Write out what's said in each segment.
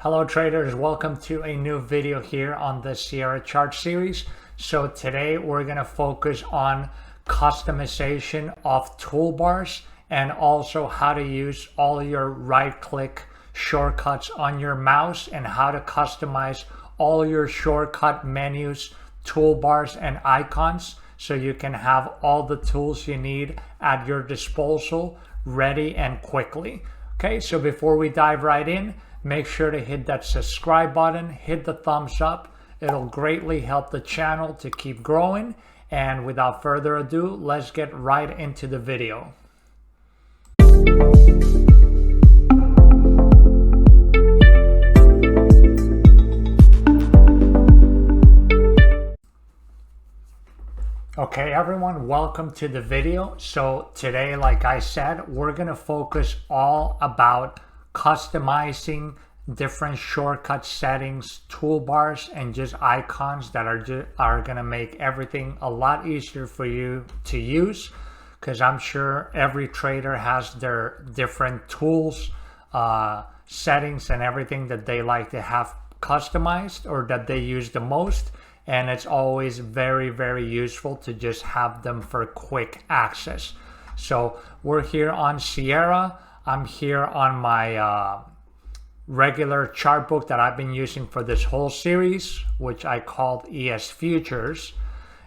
Hello traders, welcome to a new video here on the Sierra chart series. So today we're going to focus on customization of toolbars and also how to use all your right click shortcuts on your mouse and how to customize all your shortcut menus, toolbars and icons so you can have all the tools you need at your disposal ready and quickly. Okay, so before we dive right in, make sure to hit that subscribe button, hit the thumbs up. It'll greatly help the channel to keep growing. And without further ado, let's get right into the video. Okay everyone, welcome to the video. So today, like I said, we're gonna focus all about customizing different shortcut settings, toolbars, and just icons that are gonna make everything a lot easier for you to use, because I'm sure every trader has their different tools, settings, and everything that they like to have customized or that they use the most. And it's always very, very useful to just have them for quick access. So we're here on Sierra. I'm here on my regular chart book that I've been using for this whole series, which I called ES Futures.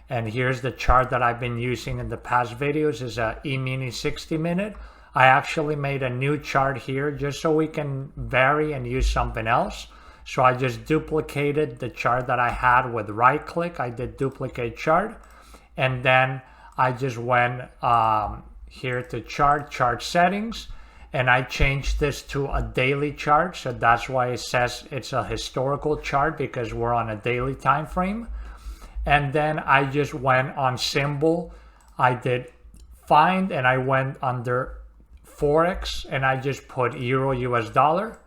And here's the chart that I've been using in the past videos, is a E-mini 60-minute. I actually made a new chart here just so we can vary and use something else. So I just duplicated the chart that I had with right click. I did duplicate chart, and then I just went here to chart settings, and I changed this to a daily chart. So that's why it says it's a historical chart, because we're on a daily time frame. And then I just went on symbol. I did find, and I went under Forex, and I just put Euro US dollar.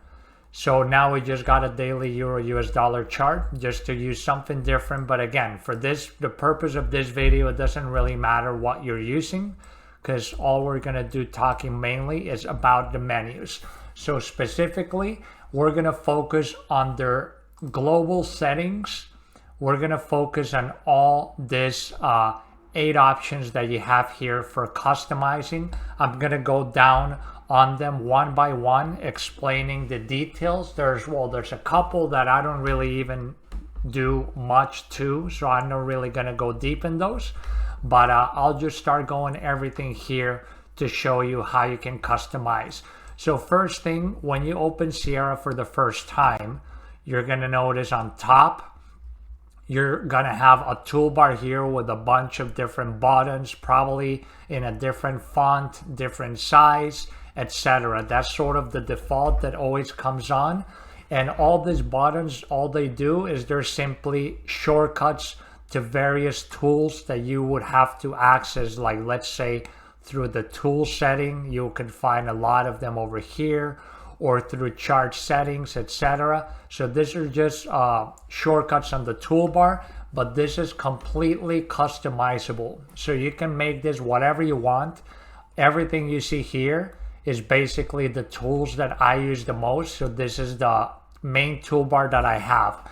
So now we just got a daily Euro US dollar chart just to use something different. But again, for this, the purpose of this video, it doesn't really matter what you're using, because all we're going to do talking mainly is about the menus. So specifically, we're going to focus on their global settings. We're going to focus on all this 8 options that you have here for customizing. I'm going to go down on them one by one, explaining the details. There's a couple that I don't really even do much to, so I'm not really going to go deep in those. But I'll just start going everything here to show you how you can customize. So first thing, when you open Sierra for the first time, you're going to notice on top, you're going to have a toolbar here with a bunch of different buttons, probably in a different font, different size, etc. That's sort of the default that always comes on. And all these buttons, all they do is they're simply shortcuts to various tools that you would have to access, like let's say through the tool setting. You can find a lot of them over here, or through chart settings, etc. So these are just shortcuts on the toolbar, but this is completely customizable. So you can make this whatever you want. Everything you see here is basically the tools that I use the most. So this is the main toolbar that I have.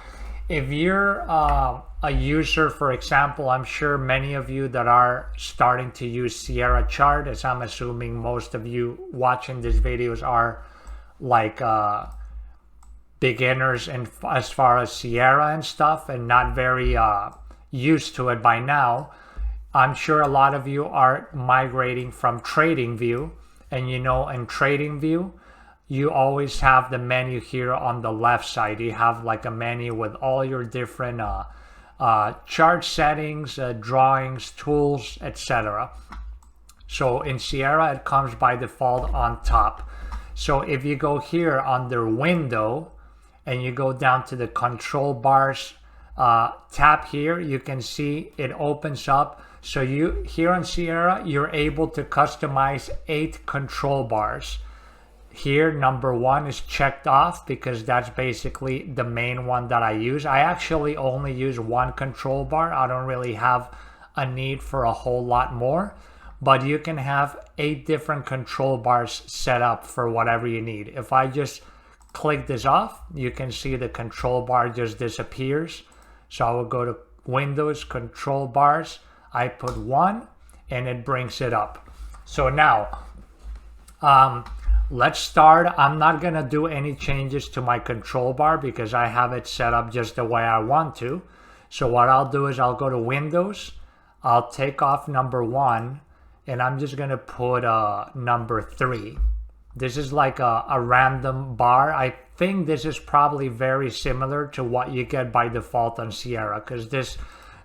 If you're a user, for example, I'm sure many of you that are starting to use Sierra chart, as I'm assuming most of you watching these videos are like beginners and as far as Sierra and stuff, and not very used to it by now. I'm sure a lot of you are migrating from TradingView, and you know, in TradingView you always have the menu here on the left side. You have like a menu with all your different chart settings, drawings, tools, etc. So in Sierra it comes by default on top. So if you go here under window and you go down to the control bars tab here, you can see it opens up. So you here on Sierra, you're able to customize 8 control bars. Here, number 1 is checked off because that's basically the main one that I use. I actually only use 1 control bar. I don't really have a need for a whole lot more. But you can have 8 different control bars set up for whatever you need. If I just click this off, you can see the control bar just disappears. So I will go to Windows, Control Bars, I put 1, and it brings it up. So now, let's start. I'm not going to do any changes to my control bar because I have it set up just the way I want to. So what I'll do is I'll go to Windows, I'll take off number 1, and I'm just going to put number 3. This is like a random bar. I think this is probably very similar to what you get by default on Sierra, because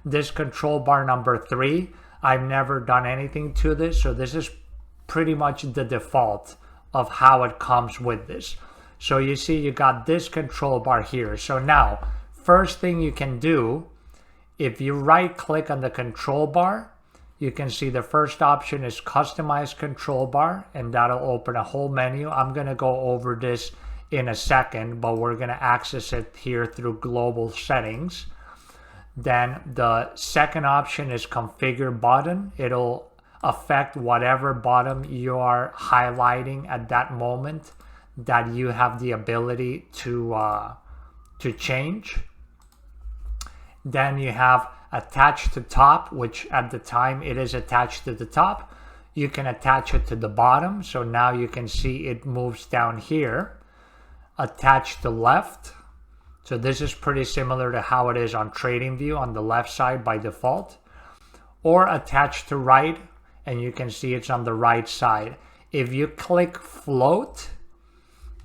this control bar number 3, I've never done anything to this, so this is pretty much the default of how it comes with this. So you see you got this control bar here. So now, first thing you can do, if you right click on the control bar, you can see the first option is Customize Control Bar, and that'll open a whole menu. I'm going to go over this in a second, but we're going to access it here through Global Settings. Then the second option is Configure Button. It'll affect whatever button you are highlighting at that moment that you have the ability to change. Then you have Attach to Top, which at the time it is attached to the top. You can attach it to the bottom, so now you can see it moves down here. Attach to Left. So this is pretty similar to how it is on TradingView on the left side by default. Or attach to Right, and you can see it's on the right side. If you click Float,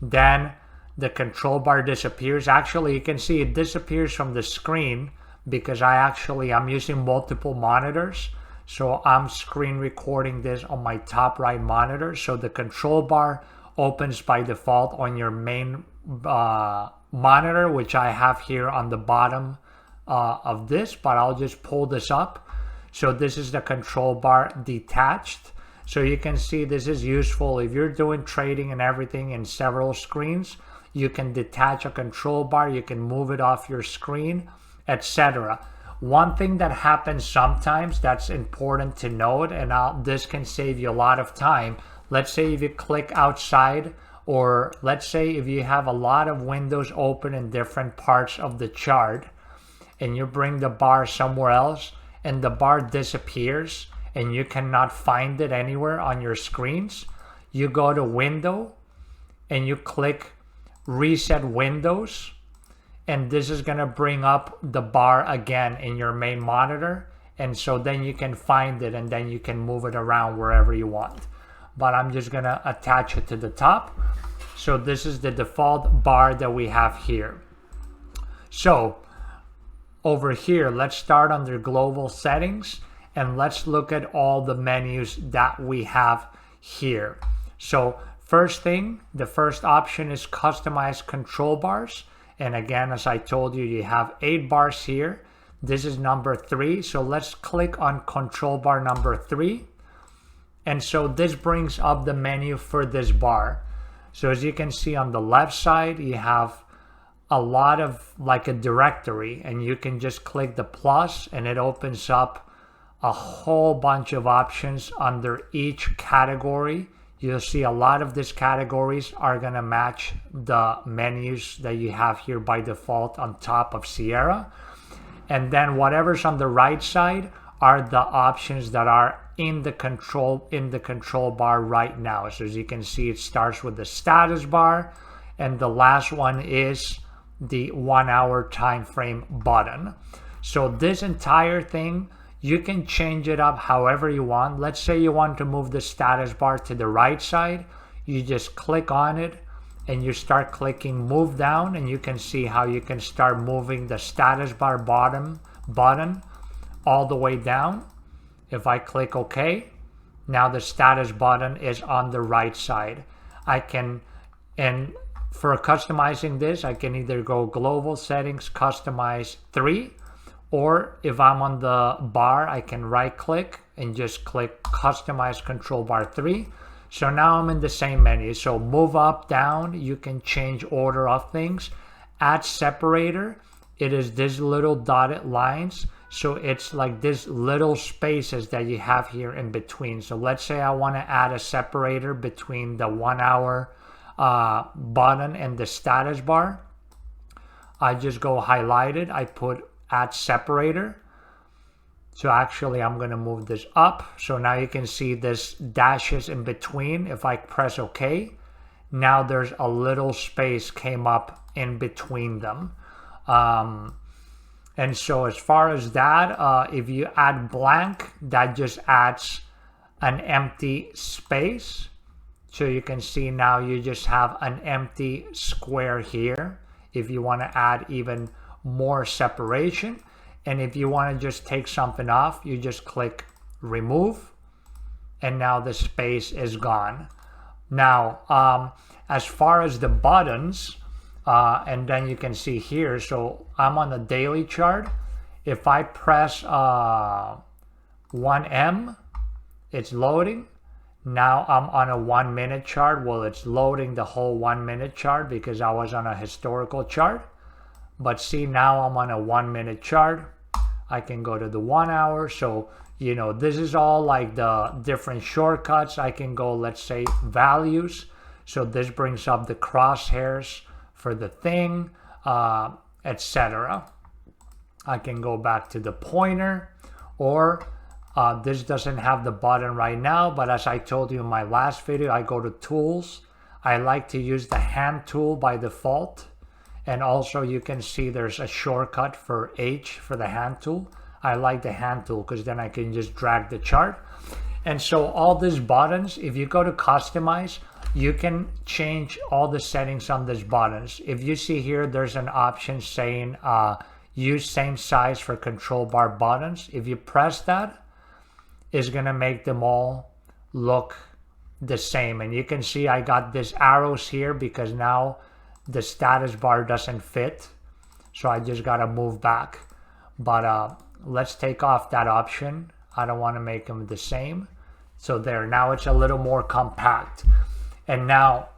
then the control bar disappears. Actually, you can see it disappears from the screen because I'm using multiple monitors. So I'm screen recording this on my top right monitor. So the control bar opens by default on your main monitor, which I have here on the bottom of this, but I'll just pull this up. So this is the control bar detached. So you can see this is useful if you're doing trading and everything in several screens. You can detach a control bar, you can move it off your screen, etc. One thing that happens sometimes that's important to note, and this can save you a lot of time. Let's say if you click outside, or let's say if you have a lot of windows open in different parts of the chart and you bring the bar somewhere else and the bar disappears and you cannot find it anywhere on your screens, you go to Window and you click Reset Windows, and this is going to bring up the bar again in your main monitor, and so then you can find it and then you can move it around wherever you want. But I'm just going to attach it to the top. So this is the default bar that we have here. So over here, let's start under Global Settings and let's look at all the menus that we have here. So first thing, the first option is Customize Control Bars. And again, as I told you, you have 8 bars here. This is number 3. So let's click on control bar number 3. And so this brings up the menu for this bar. So as you can see on the left side, you have a lot of like a directory, and you can just click the plus and it opens up a whole bunch of options under each category. You'll see a lot of these categories are going to match the menus that you have here by default on top of Sierra. And then whatever's on the right side are the options that are in the control bar right now. So as you can see, it starts with the status bar, and the last one is the 1 hour time frame button. So this entire thing, you can change it up however you want. Let's say you want to move the status bar to the right side. You just click on it and you start clicking move down, and you can see how you can start moving the status bar button all the way down. If I click OK, now the status button is on the right side. And for customizing this, I can either go Global Settings, Customize 3, or if I'm on the bar, I can right click and just click Customize Control Bar 3. So now I'm in the same menu. So move up, down, you can change order of things. Add separator, it is these little dotted lines. So it's like these little spaces that you have here in between. So let's say I want to add a separator between the 1 hour button in the status bar, I just go highlighted, I put add separator. So actually I'm going to move this up. So now you can see this dashes in between. If I press OK, now there's a little space came up in between them. And so as far as that, if you add blank, that just adds an empty space. So you can see now you just have an empty square here. If you want to add even more separation. And if you want to just take something off, you just click remove. And now the space is gone. Now, as far as the buttons, and then you can see here, so I'm on the daily chart. If I press 1M, it's loading. Now I'm on a 1 minute chart. Well, it's loading the whole 1 minute chart because I was on a historical chart. But see, now I'm on a 1 minute chart. I can go to the 1 hour. So, you know, this is all like the different shortcuts. I can go, let's say, values. So this brings up the crosshairs for the thing, etc. I can go back to the pointer, or this doesn't have the button right now, but as I told you in my last video, I go to tools. I like to use the hand tool by default. And also you can see there's a shortcut for H for the hand tool. I like the hand tool because then I can just drag the chart. And so all these buttons, if you go to customize, you can change all the settings on these buttons. If you see here, there's an option saying use same size for control bar buttons. If you press that, it's gonna make them all look the same. And you can see I got these arrows here because now the status bar doesn't fit. So I just gotta move back. But let's take off that option. I don't wanna make them the same. So there, now it's a little more compact. And now,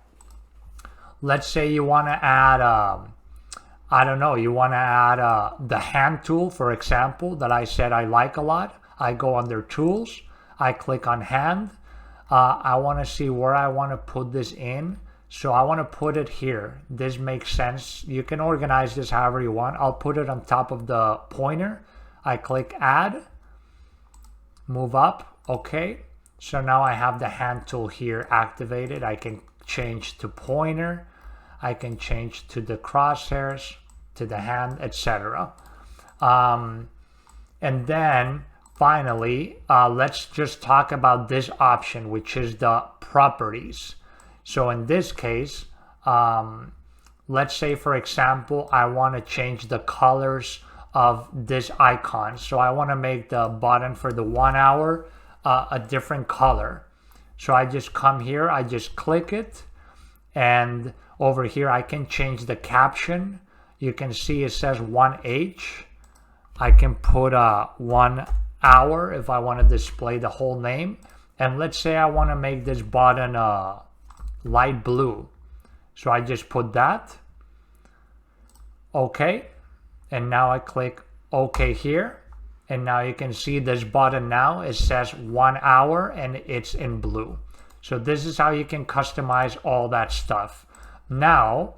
let's say you wanna add, I don't know, you wanna add the hand tool, for example, that I said I like a lot. I go under tools, I click on hand. I wanna see where I wanna put this in. So I want to put it here. This makes sense. You can organize this however you want. I'll put it on top of the pointer. I click add, move up, okay. So now I have the hand tool here activated. I can change to pointer. I can change to the crosshairs, to the hand, etc. And then finally, let's just talk about this option, which is the properties. So in this case, let's say, for example, I want to change the colors of this icon. So I want to make the button for the 1 hour a different color. So I just come here, I just click it, and over here I can change the caption. You can see it says 1H. I can put 1 hour if I want to display the whole name. And let's say I want to make this button light blue. So I just put that. Okay. And now I click OK here. And now you can see this button now. It says 1 hour and it's in blue. So this is how you can customize all that stuff. Now,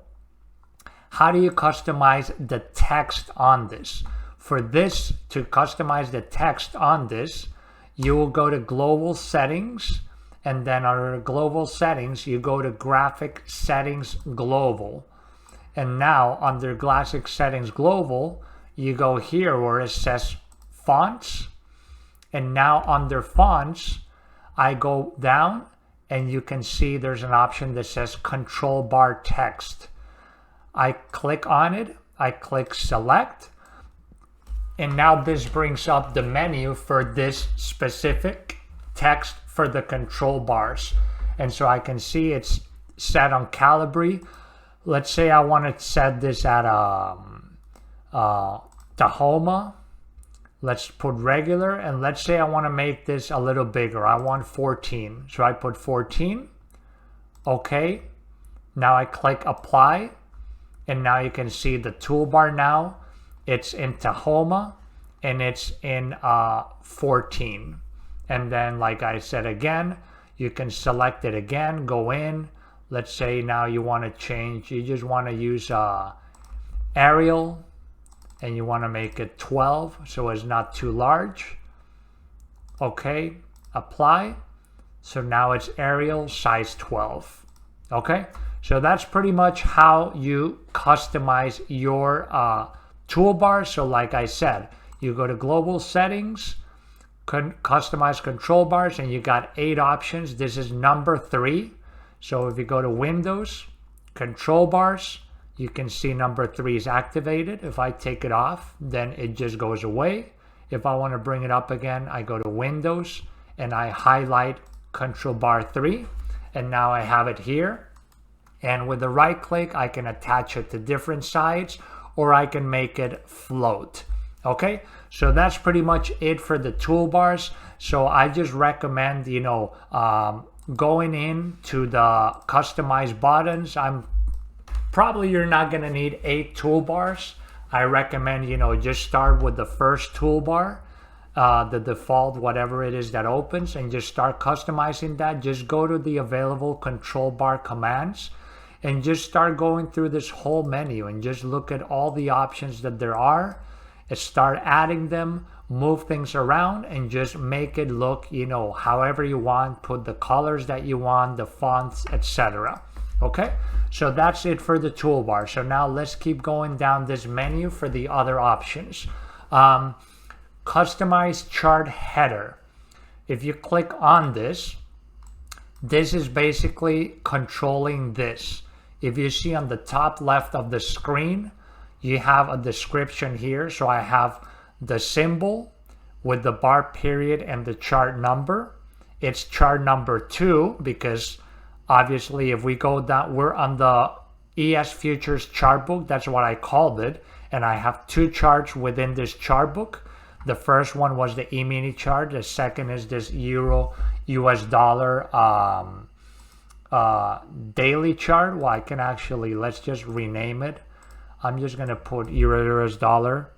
how do you customize the text on this? For this, to customize the text on this, you will go to global settings. And then under global settings, you go to graphic settings global. And now under graphic settings global, you go here where it says fonts. And now under fonts, I go down and you can see there's an option that says control bar text. I click on it, I click select. And now this brings up the menu for this specific text for the control bars. And so I can see it's set on Calibri. Let's say I want to set this at Tahoma. Let's put regular, and let's say I want to make this a little bigger. I want 14. So I put 14. Okay. Now I click apply, and now you can see the toolbar now. It's in Tahoma and it's in 14. And then, like I said again, you can select it again, go in, let's say now you want to change, you just want to use Arial, and you want to make it 12 so it's not too large. Okay, apply. So now it's Arial size 12. Okay, so that's pretty much how you customize your toolbar. So like I said, you go to global settings, customize control bars, and you got 8 options. This is number 3. So if you go to Windows, control bars, you can see number 3 is activated. If I take it off, then it just goes away. If I want to bring it up again, I go to Windows and I highlight control bar 3, and now I have it here. And with the right click, I can attach it to different sides, or I can make it float. Okay, so that's pretty much it for the toolbars. So I just recommend, going into the customized buttons. You're not going to need 8 toolbars. I recommend, just start with the first toolbar, the default, whatever it is that opens, and just start customizing that. Just go to the available control bar commands and just start going through this whole menu and just look at all the options that there are and start adding them, move things around, and just make it look, however you want, put the colors that you want, the fonts, etc. Okay, so that's it for the toolbar. So now let's keep going down this menu for the other options. Customize chart header. If you click on this, this is basically controlling this. If you see on the top left of the screen, you have a description here. So I have the symbol with the bar period and the chart number. It's chart number 2 because obviously if we go down, we're on the ES Futures chart book. That's what I called it. And I have 2 charts within this chart book. The first one was the E-mini chart. The second is this Euro US dollar daily chart. Well, I can actually, let's just rename it. I'm just going to put Euro US dollar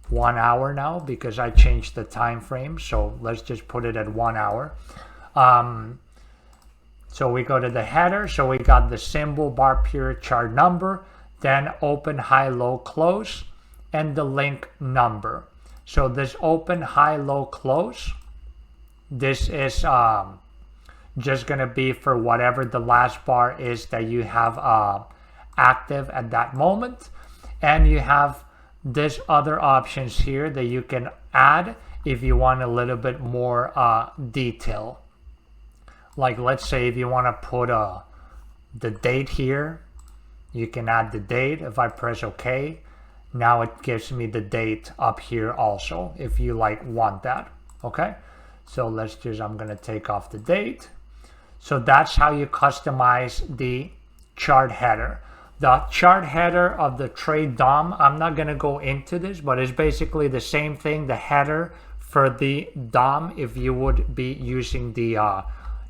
1 hour now because I changed the time frame. So let's just put it at 1 hour. So we go to the header. So we got the symbol, bar period, chart number, then open, high, low, close, and the link number. So this open, high, low, close, this is just going to be for whatever the last bar is that you have active at that moment. And you have this other options here that you can add if you want a little bit more detail. Like let's say if you want to put the date here, you can add the date. If I press OK, now it gives me the date up here also if you want that. Okay, so let's just, I'm going to take off the date. So that's how you customize the chart header. The chart header of the trade DOM, I'm not going to go into this, but it's basically the same thing. The header for the DOM, if you would be using the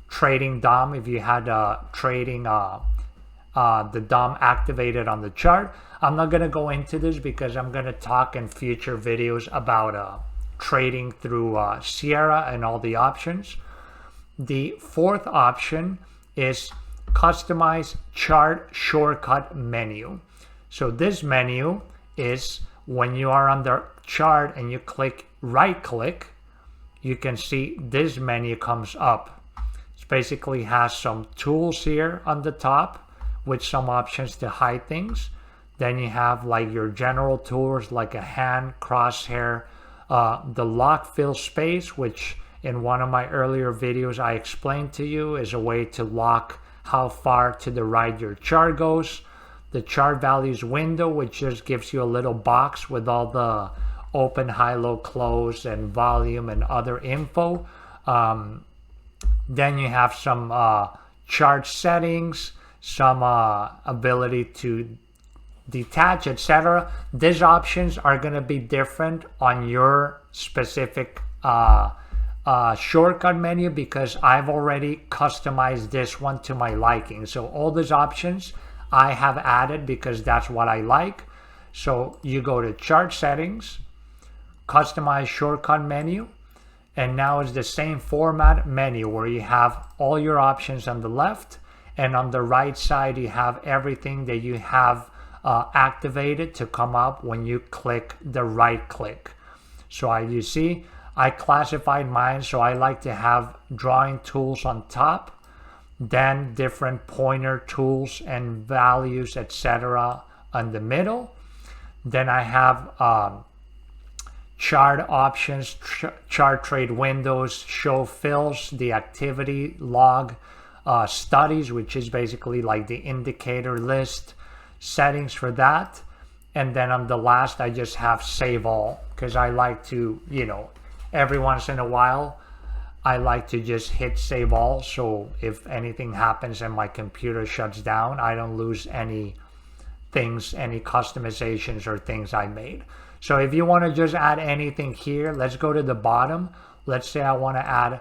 trading DOM, if you had trading the DOM activated on the chart. I'm not going to go into this because I'm going to talk in future videos about trading through Sierra and all the options. The fourth option is customize chart shortcut menu. So this menu is when you are on the chart and you right click, you can see this menu comes up. It basically has some tools here on the top with some options to hide things. Then you have your general tools like a hand, crosshair, the lock fill space, which in one of my earlier videos I explained to you is a way to lock how far to the right your chart goes. The chart values window, which just gives you a little box with all the open, high, low, close, and volume and other info. Then you have some chart settings, some ability to detach, etc. These options are going to be different on your specific shortcut menu because I've already customized this one to my liking. So all these options I have added because that's what I like. So you go to chart settings, customize shortcut menu, and now it's the same format menu where you have all your options on the left and on the right side you have everything that you have activated to come up when you click the right click. So you see I classified mine, so I like to have drawing tools on top, then different pointer tools and values, etc. on the middle. Then I have chart options, chart trade windows, show fills, the activity log, studies, which is basically like the indicator list, settings for that. And then on the last I just have save all, because I like to, every once in a while I like to just hit save all, so if anything happens and my computer shuts down, I don't lose any things, any customizations or things I made. So if you want to just add anything here, let's go to the bottom. Let's say I want to add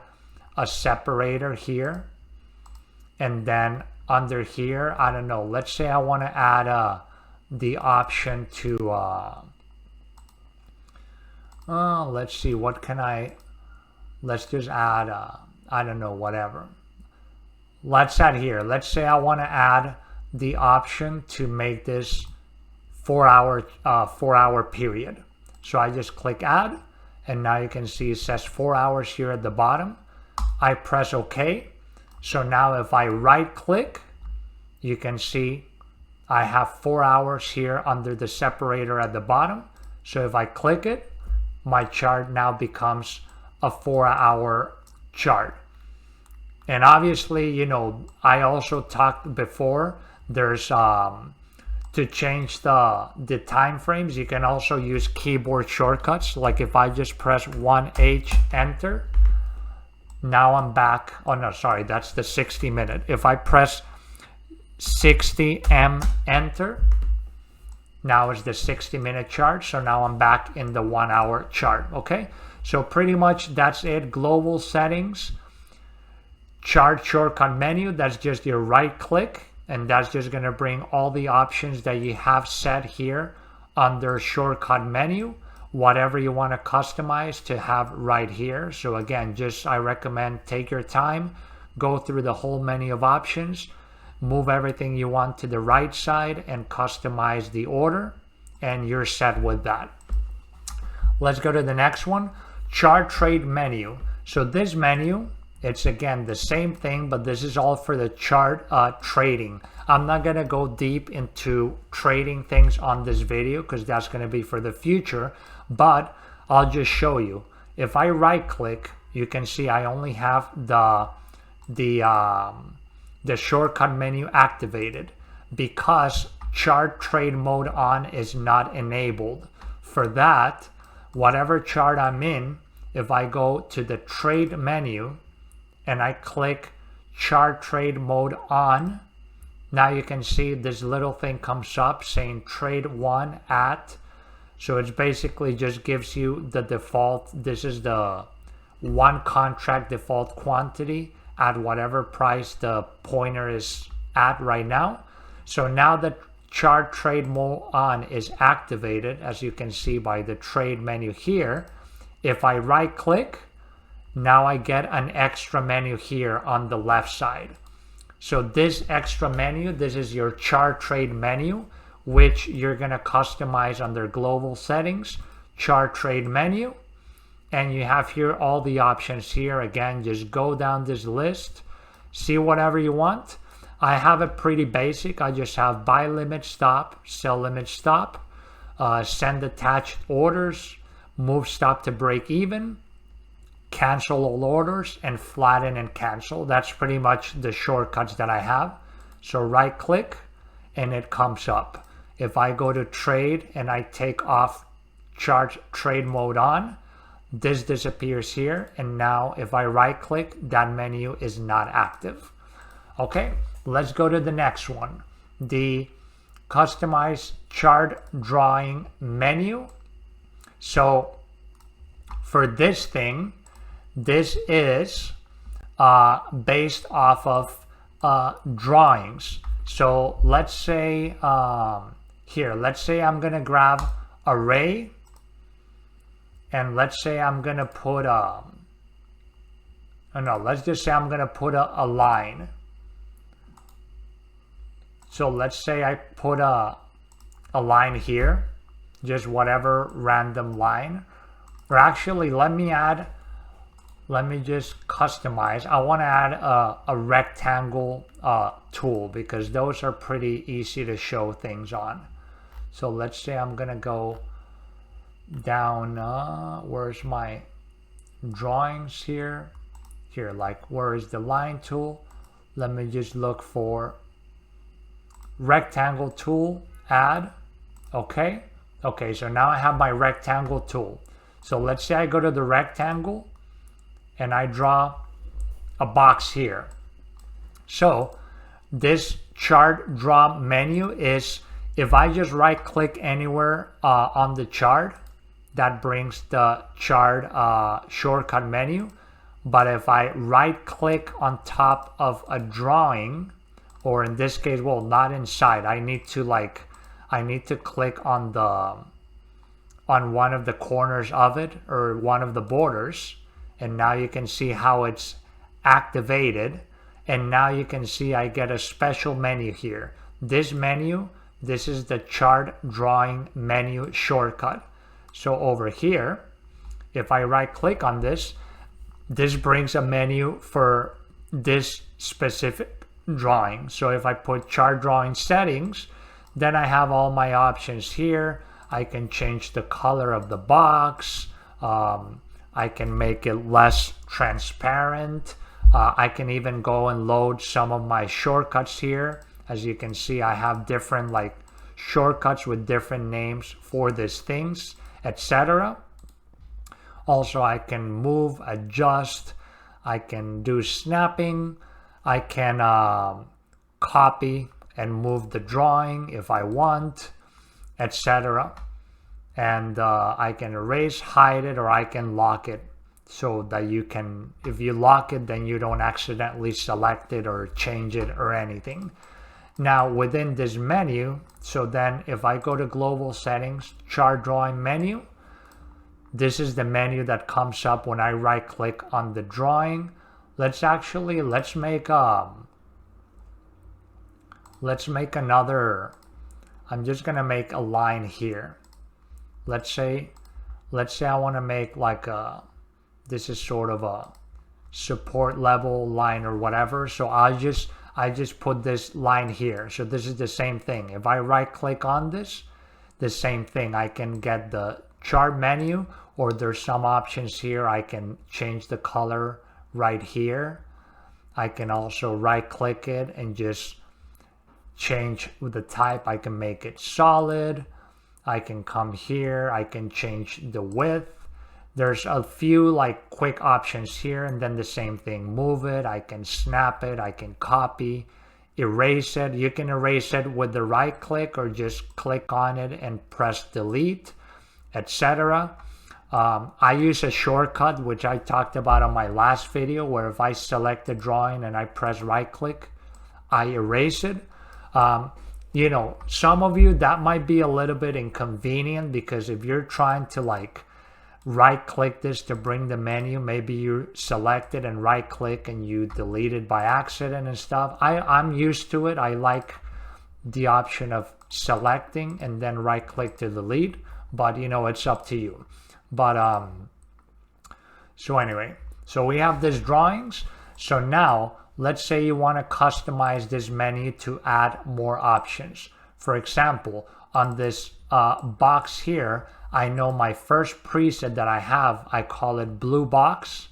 a separator here, and then under here, I don't know, let's say I want to add the option to let's see, what can let's just add I don't know, whatever. Let's add here, let's say I want to add the option to make this 4 hour period. So I just click add, and now you can see it says 4 hours here at the bottom. I press OK. So now if I right click, you can see I have 4 hours here under the separator at the bottom. So if I click it, my chart now becomes a 4 hour chart. And obviously, I also talked before, there's to change the time frames, you can also use keyboard shortcuts. Like if I just press 1H enter, now I'm back. Oh no, sorry, that's the 60-minute. If I press 60M enter, now it's the 60-minute chart. So now I'm back in the 1 hour chart. Okay, so pretty much that's it. Global settings, chart shortcut menu, that's just your right click, and that's just going to bring all the options that you have set here under shortcut menu, whatever you want to customize to have right here. So again, I recommend take your time, go through the whole menu of options, move everything you want to the right side and customize the order, and you're set with that. Let's go to the next one, chart trade menu. So this menu, it's again the same thing, but this is all for the chart trading. I'm not going to go deep into trading things on this video because that's going to be for the future, but I'll just show you. If I right click, you can see I only have the shortcut menu activated because chart trade mode on is not enabled. For that, whatever chart I'm in, if I go to the trade menu and I click chart trade mode on, now you can see this little thing comes up saying trade 1 at. So it's basically just gives you the default. This is the one contract default quantity at whatever price the pointer is at right now. So now the chart trade mode on is activated, as you can see by the trade menu here. If I right click, now I get an extra menu here on the left side. So this extra menu, this is your chart trade menu, which you're going to customize under global settings, chart trade menu. And you have here all the options here. Again, just go down this list, see whatever you want. I have it pretty basic. I just have buy limit stop, sell limit stop, send attached orders, move stop to break even, cancel all orders, and flatten and cancel. That's pretty much the shortcuts that I have. So right click and it comes up. If I go to trade and I take off chart trade mode on, this disappears here, and now if I right click, that menu is not active. Okay, let's go to the next one, the customize chart drawing menu. So for this thing, this is based off of drawings. So let's say here, let's say I'm gonna grab array, and let's say I'm gonna put let's just say I'm gonna put a line. So let's say I put a line here, just whatever random line. Or actually, let me just customize. I want to add a rectangle tool because those are pretty easy to show things on. So let's say I'm gonna go down, where's my drawings here? Here, like where is the line tool? Let me just look for rectangle tool, add, okay. Okay, so now I have my rectangle tool. So let's say I go to the rectangle and I draw a box here. So this chart draw menu is, if I just right click anywhere on the chart, that brings the chart shortcut menu. But if I right click on top of a drawing, or in this case, well, not inside, I need to click on one of the corners of it, or one of the borders, and now you can see how it's activated. And now you can see I get a special menu here. This menu, this is the chart drawing menu shortcut. So over here, if I right click on this, this brings a menu for this specific drawing. So if I put chart drawing settings, then I have all my options here. I can change the color of the box. I can make it less transparent. I can even go and load some of my shortcuts here. As you can see, I have different like shortcuts with different names for these things, etc. Also, I can move, adjust, I can do snapping, I can copy and move the drawing if I want, etc. And I can erase, hide it, or I can lock it, so that you can, if you lock it, then you don't accidentally select it or change it or anything. Now within this menu, so then if I go to global settings, chart drawing menu, this is the menu that comes up when I right click on the drawing. Let's make another, I'm just gonna make a line here. Let's say I want to make like this is sort of a support level line or whatever. So I just put this line here. So this is the same thing. If I right click on this, the same thing. I can get the chart menu, or there's some options here. I can change the color right here. I can also right click it and just change the type. I can make it solid. I can come here. I can change the width. There's a few like quick options here, and then the same thing. Move it. I can snap it. I can copy, erase it. You can erase it with the right click, or just click on it and press delete, etc. I use a shortcut which I talked about on my last video, where if I select the drawing and I press right click, I erase it. You know, some of you that might be a little bit inconvenient, because if you're trying to like right click this to bring the menu, maybe you select it and right click and you delete it by accident and stuff. I'm used to it. I like the option of selecting and then right click to delete, but you know, it's up to you. But so anyway, so we have this drawings. So now let's say you want to customize this menu to add more options. For example, on this box here, I know my first preset that I have, I call it blue box.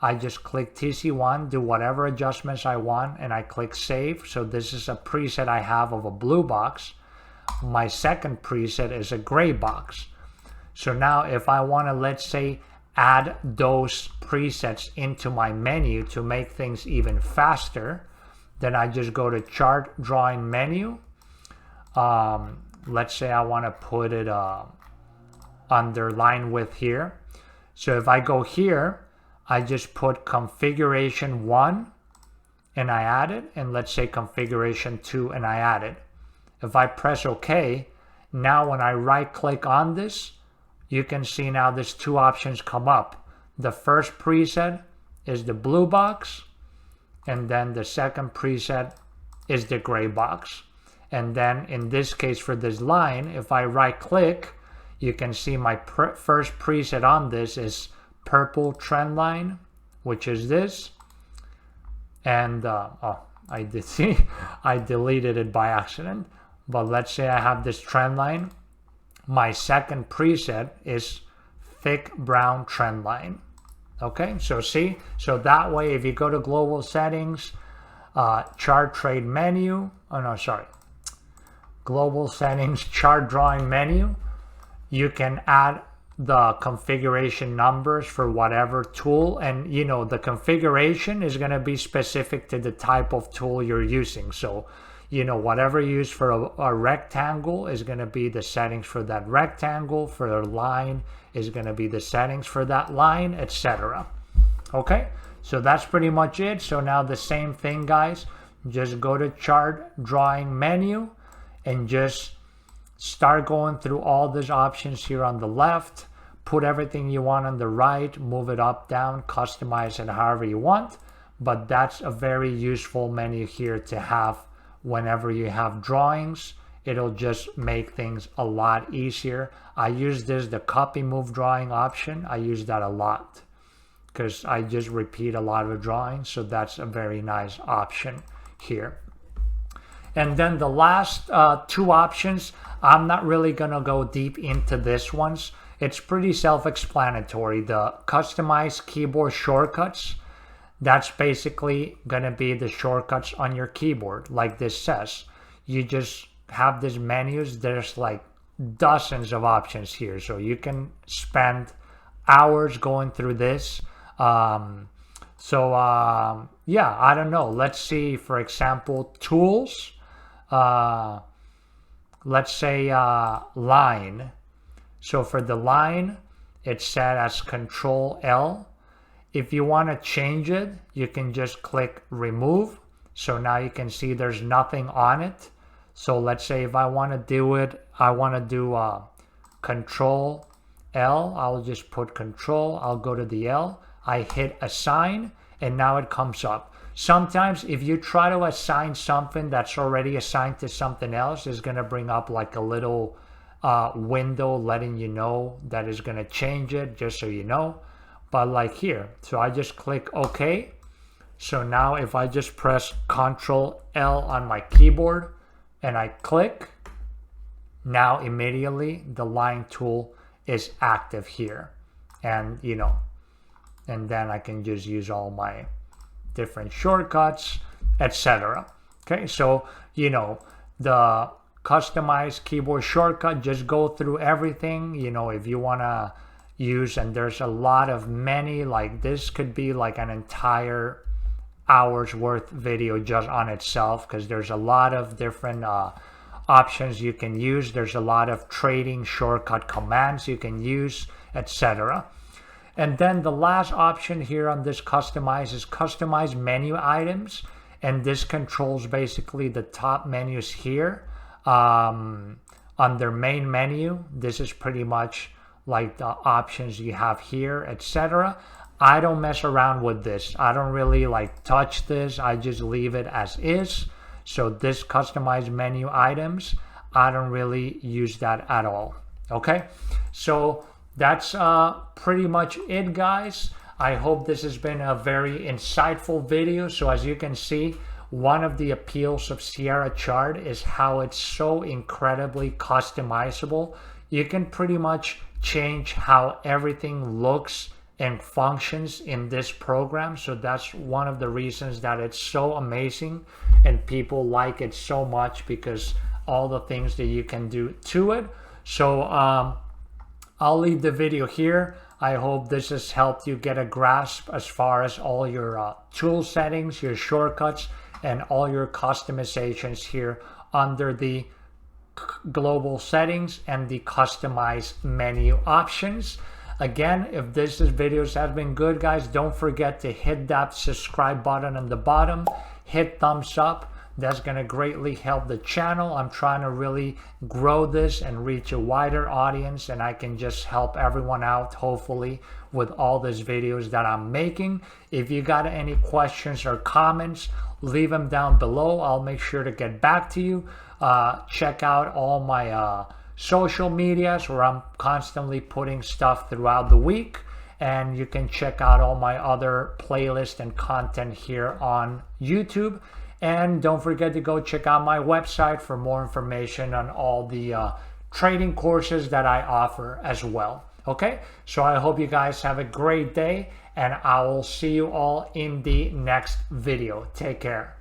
I just click TC1, do whatever adjustments I want, and I click save. So this is a preset I have of a blue box. My second preset is a gray box. So now if I want to, let's say, add those presets into my menu to make things even faster, then I just go to chart drawing menu. Let's say I want to put it under line width here. So if I go here, I just put configuration 1 and I add it, and let's say configuration 2 and I add it. If I press OK, now when I right click on this, you can see now there's two options come up. The first preset is the blue box, and then the second preset is the gray box. And then in this case for this line, if I right click, you can see my first preset on this is purple trend line, which is this. And I did see I deleted it by accident, but let's say I have this trend line. My second preset is thick brown trend line. Okay, so see, so that way if you go to global settings, chart trade menu, global settings, chart drawing menu, you can add the configuration numbers for whatever tool, and you know the configuration is going to be specific to the type of tool you're using. So you know whatever you use for a rectangle is going to be the settings for that rectangle, for a line is going to be the settings for that line, etc. Okay, so that's pretty much it. So now the same thing, guys, just go to chart drawing menu and just start going through all these options here on the left, put everything you want on the right, move it up, down, customize it however you want. But that's a very useful menu here to have whenever you have drawings. It'll just make things a lot easier. I use this, the copy move drawing option. I use that a lot because I just repeat a lot of drawings. So that's a very nice option here. And then the last two options, I'm not really gonna go deep into this ones. It's pretty self-explanatory. The customized keyboard shortcuts, that's basically gonna be the shortcuts on your keyboard. Like this says, you just have these menus. There's like dozens of options here. So you can spend hours going through this. Yeah, I don't know. Let's see, for example, tools. Let's say line. So for the line, it's set as Control L. If you want to change it, you can just click remove. So now you can see there's nothing on it. So let's say if I want to do it, I want to do Control L. I'll just put Control. I'll go to the L. I hit assign, and now it comes up. Sometimes if you try to assign something that's already assigned to something else, it's going to bring up like a little window letting you know that is going to change it, just so you know. But like here, so I just click OK. So now if I just press Control L on my keyboard and I click, now immediately the line tool is active here. And you know, and then I can just use all my different shortcuts, etc. Okay, so you know, the customized keyboard shortcut, just go through everything. You know, if you want to use, and there's a lot of many, like this could be like an entire hour's worth video just on itself, because there's a lot of different options you can use. There's a lot of trading shortcut commands you can use, etc. And then the last option here on this customize is customize menu items, and this controls basically the top menus here. Under main menu, this is pretty much like the options you have here, etc. I don't mess around with this. I don't really like touch this. I just leave it as is. So this customize menu items, I don't really use that at all. Okay, so that's pretty much it, guys. I hope this has been a very insightful video. So as you can see, one of the appeals of Sierra Chart is how it's so incredibly customizable. You can pretty much change how everything looks and functions in this program. So that's one of the reasons that it's so amazing and people like it so much, because all the things that you can do to it. So I'll leave the video here. I hope this has helped you get a grasp as far as all your tool settings, your shortcuts, and all your customizations here under the global settings and the customized menu options. Again, if this videos have been good, guys, don't forget to hit that subscribe button on the bottom, hit thumbs up. That's going to greatly help the channel. I'm trying to really grow this and reach a wider audience, and I can just help everyone out, hopefully, with all these videos that I'm making. If you got any questions or comments, leave them down below. I'll make sure to get back to you. check out all my social medias where I'm constantly putting stuff throughout the week. And you can check out all my other playlists and content here on YouTube. And don't forget to go check out my website for more information on all the trading courses that I offer as well. Okay, so I hope you guys have a great day, and I will see you all in the next video. Take care.